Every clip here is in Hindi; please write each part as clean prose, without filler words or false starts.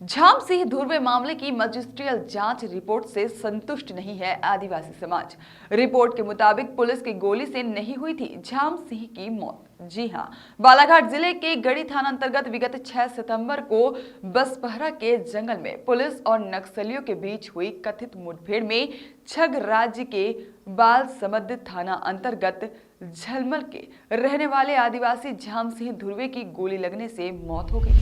झामसिंह धुर्वे मामले की मजिस्ट्रियल जांच रिपोर्ट से संतुष्ट नहीं है आदिवासी समाज। रिपोर्ट के मुताबिक पुलिस की गोली से नहीं हुई थी झामसिंह की मौत। जी हां, बालाघाट जिले के गढ़ी थाना अंतर्गत विगत 6 सितंबर को बसपहरा के जंगल में पुलिस और नक्सलियों के बीच हुई कथित मुठभेड़ में छग राज्य के बालसमंद थाना अंतर्गत झलमल के रहने वाले आदिवासी झामसिंह धुर्वे की गोली लगने से मौत हो गई,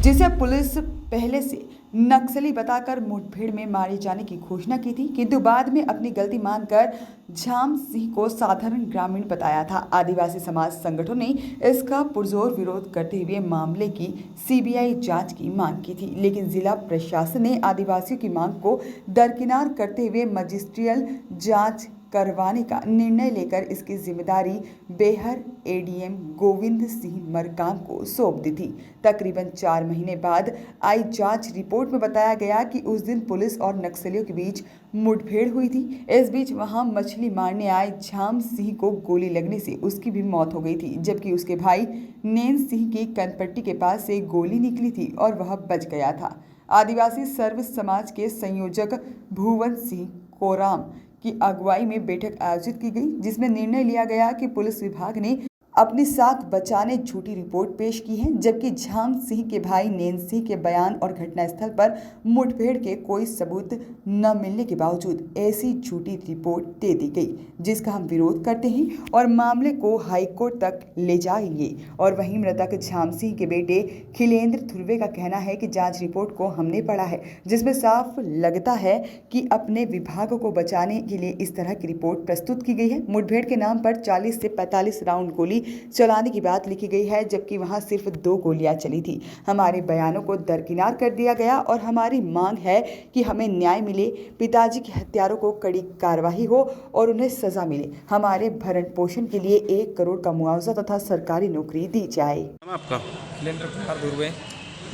जिसे पुलिस पहले से नक्सली बताकर मुठभेड़ में मारे जाने की घोषणा की थी, किंतु बाद में अपनी गलती मानकर झामसिंह को साधारण ग्रामीण बताया था। आदिवासी समाज संगठनों ने इसका पुरजोर विरोध करते हुए मामले की सीबीआई जांच की मांग की थी, लेकिन जिला प्रशासन ने आदिवासियों की मांग को दरकिनार करते हुए मजिस्ट्रियल जांच करवाने का निर्णय लेकर इसकी जिम्मेदारी बेहर एडीएम गोविंद सिंह मरकाम को सौंप दी थी। तकरीबन 4 महीने बाद आई जांच रिपोर्ट में बताया गया कि उस दिन पुलिस और नक्सलियों के बीच मुठभेड़ हुई थी। इस बीच वहां मछली मारने आए झामसिंह को गोली लगने से उसकी भी मौत हो गई थी, जबकि उसके भाई नैन सिंह की कनपट्टी के पास से गोली निकली थी और वह बच गया था। आदिवासी सर्व समाज के संयोजक भुवन सिंह कोराम की अगुवाई में बैठक आयोजित की गई, जिसमें निर्णय लिया गया कि पुलिस विभाग ने अपनी साख बचाने झूठी रिपोर्ट पेश की है, जबकि झामसिंह के भाई नैन सिंह के बयान और घटनास्थल पर मुठभेड़ के कोई सबूत न मिलने के बावजूद ऐसी झूठी रिपोर्ट दे दी गई, जिसका हम विरोध करते हैं और मामले को हाईकोर्ट तक ले जाएंगे। और वहीं मृतक झामसिंह के बेटे खिलेंद्र धुर्वे का कहना है कि जांच रिपोर्ट को हमने पढ़ा है, जिसमें साफ लगता है कि अपने विभाग को बचाने के लिए इस तरह की रिपोर्ट प्रस्तुत की गई है। मुठभेड़ के नाम पर 40 से 45 राउंड गोली चलाने की बात लिखी गई है, जबकि वहां सिर्फ 2 गोलियां चली थी। हमारे बयानों को दरकिनार कर दिया गया और हमारी मांग है कि हमें न्याय मिले, पिताजी के हत्यारों को कड़ी कार्रवाई हो और उन्हें सजा मिले। हमारे भरण पोषण के लिए 1 करोड़ का मुआवजा तथा सरकारी नौकरी दी जाए। आपका खिलेंद्र कुमार धुर्वे।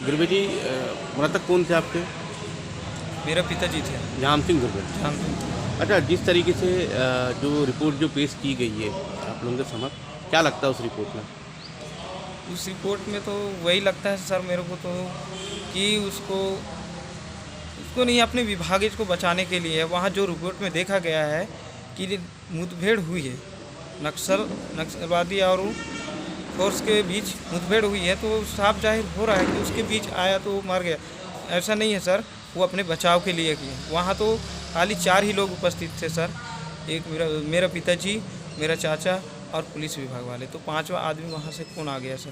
धुर्वे जी, मृतक कौन थे आपके? मेरा पिताजी थे। झामसिंह धुर्वे। अच्छा, जिस तरीके से जो रिपोर्ट जो पेश की गई है आप लोगों के समक्ष, क्या लगता है उस रिपोर्ट में? उस रिपोर्ट में तो वही लगता है सर मेरे को तो कि उसको नहीं, अपने विभाग को बचाने के लिए वहाँ जो रिपोर्ट में देखा गया है कि मुठभेड़ हुई है, नक्सलवादी और फोर्स के बीच मुठभेड़ हुई है, तो साफ जाहिर हो रहा है कि उसके बीच आया तो मर गया। ऐसा नहीं है सर, वो अपने बचाव के लिए किए। वहाँ तो खाली 4 ही लोग उपस्थित थे सर, एक मेरा पिताजी, मेरा चाचा और पुलिस विभाग वाले, तो 5वां आदमी वहाँ से कौन आ गया सर?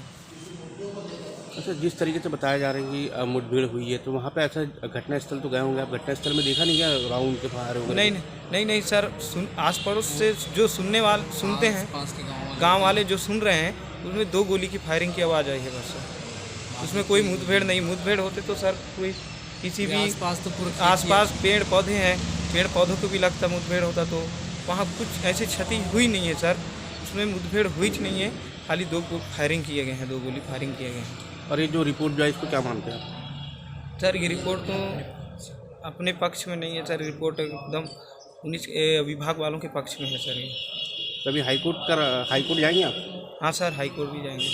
अच्छा, जिस तरीके से बताया जा रहा है कि मुठभेड़ हुई है, तो वहाँ पे ऐसा घटनास्थल तो गए होंगे आप, घटनास्थल में देखा नहीं क्या राउंड के बाहर होगा? नहीं सर, आस पड़ोस से जो सुनते हैं, गांव वाले जो सुन रहे हैं, उसमें 2 गोली की फायरिंग की आवाज़ आई है बस सर। उसमें कोई मुठभेड़ नहीं। मुठभेड़ होते तो सर कोई किसी भी आसपास पेड़ पौधे हैं, पेड़ पौधों को भी लगता मुठभेड़ होता, तो वहाँ कुछ ऐसी क्षति हुई नहीं है सर। उसमें मुठभेड़ हुई नहीं है, खाली 2 फायरिंग किए गए हैं, 2 गोली फायरिंग किए गए हैं। और ये जो रिपोर्ट जो है इसको क्या मानते हैं आप? सर ये रिपोर्ट तो अपने पक्ष में नहीं है सर, रिपोर्ट एकदम पुलिस विभाग वालों के पक्ष में है सर। ये तभी हाईकोर्ट जाएंगे आप? हाँ सर, हाईकोर्ट भी जाएंगे।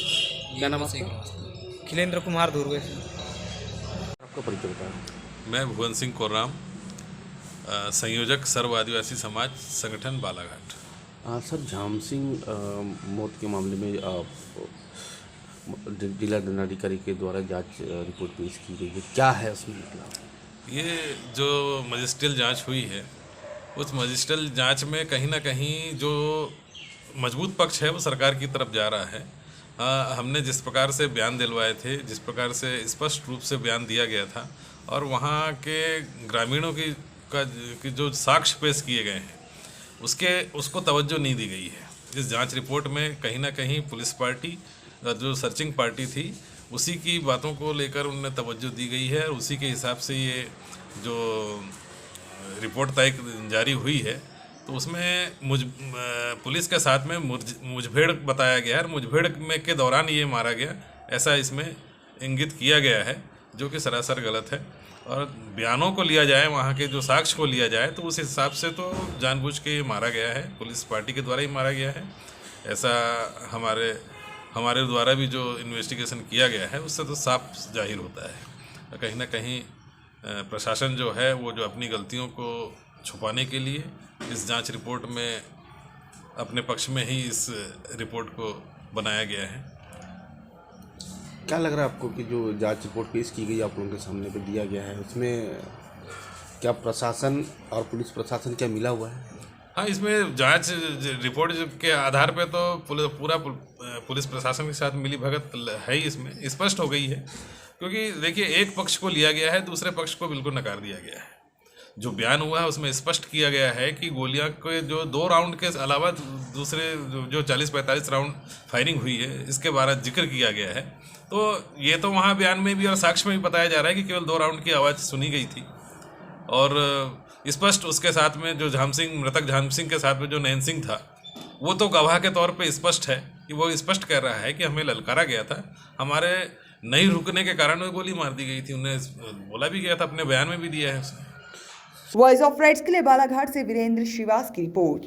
क्या नाम आपका? खिलेंद्र कुमार धुर्वे। आपका परिचय बताएं। मैं भुवन सिंह कोराम, संयोजक सर्व आदिवासी समाज संगठन बालाघाट। सर, झामसिंह मौत के मामले में जिला दंडाधिकारी के द्वारा जांच रिपोर्ट पेश की गई है, क्या है उसमें निकला? ये जो मजिस्ट्रियल जांच हुई है, उस मजिस्ट्रियल जांच में कहीं ना कहीं जो मजबूत पक्ष है वो सरकार की तरफ जा रहा है। हमने जिस प्रकार से बयान दिलवाए थे, जिस प्रकार से स्पष्ट रूप से बयान दिया गया था, और वहाँ के ग्रामीणों की जो साक्ष्य पेश किए गए हैं उसको तवज्जो नहीं दी गई है। इस जांच रिपोर्ट में कहीं ना कहीं पुलिस पार्टी, जो सर्चिंग पार्टी थी, उसी की बातों को लेकर उन्हें तवज्जो दी गई है और उसी के हिसाब से ये जो रिपोर्ट तय जारी हुई है, तो उसमें पुलिस के साथ में मुठभेड़ बताया गया है और मुठभेड़ में के दौरान ये मारा गया, ऐसा इसमें इंगित किया गया है, जो कि सरासर गलत है। और बयानों को लिया जाए, वहाँ के जो साक्ष्य को लिया जाए, तो उस हिसाब से तो जानबूझ के मारा गया है, पुलिस पार्टी के द्वारा ही मारा गया है, ऐसा हमारे हमारे द्वारा भी जो इन्वेस्टिगेशन किया गया है उससे तो साफ जाहिर होता है। कहीं ना कहीं प्रशासन जो है वो जो अपनी गलतियों को छुपाने के लिए इस जांच रिपोर्ट में अपने पक्ष में ही इस रिपोर्ट को बनाया गया है। क्या लग रहा है आपको कि जो जांच रिपोर्ट पेश की गई आप लोगों के सामने पे दिया गया है उसमें क्या प्रशासन और पुलिस प्रशासन क्या मिला हुआ है? हाँ, इसमें जांच रिपोर्ट के आधार पे तो पूरा पुलिस प्रशासन के साथ मिली भगत है ही, इसमें स्पष्ट हो गई है। क्योंकि देखिए, एक पक्ष को लिया गया है, दूसरे पक्ष को बिल्कुल नकार दिया गया है। जो बयान हुआ है उसमें स्पष्ट किया गया है कि गोलियां के जो 2 राउंड के अलावा दूसरे जो 40-45 राउंड फायरिंग हुई है इसके बारे में जिक्र किया गया है। तो ये तो वहाँ बयान में भी और साक्ष्य में भी बताया जा रहा है कि केवल 2 राउंड की आवाज़ सुनी गई थी। और स्पष्ट उसके साथ में जो मृतक झाम सिंह के साथ में जो नैन सिंह था, वो तो गवाह के तौर पे स्पष्ट है कि वो स्पष्ट कह रहा है कि हमें ललकारा गया था, हमारे नहीं रुकने के कारण वो गोली मार दी गई थी। उन्हें बोला भी गया था, अपने बयान में भी दिया है उसने। वॉइस ऑफ राइट्स के लिए बालाघाट से वीरेंद्र श्रीवास की रिपोर्ट।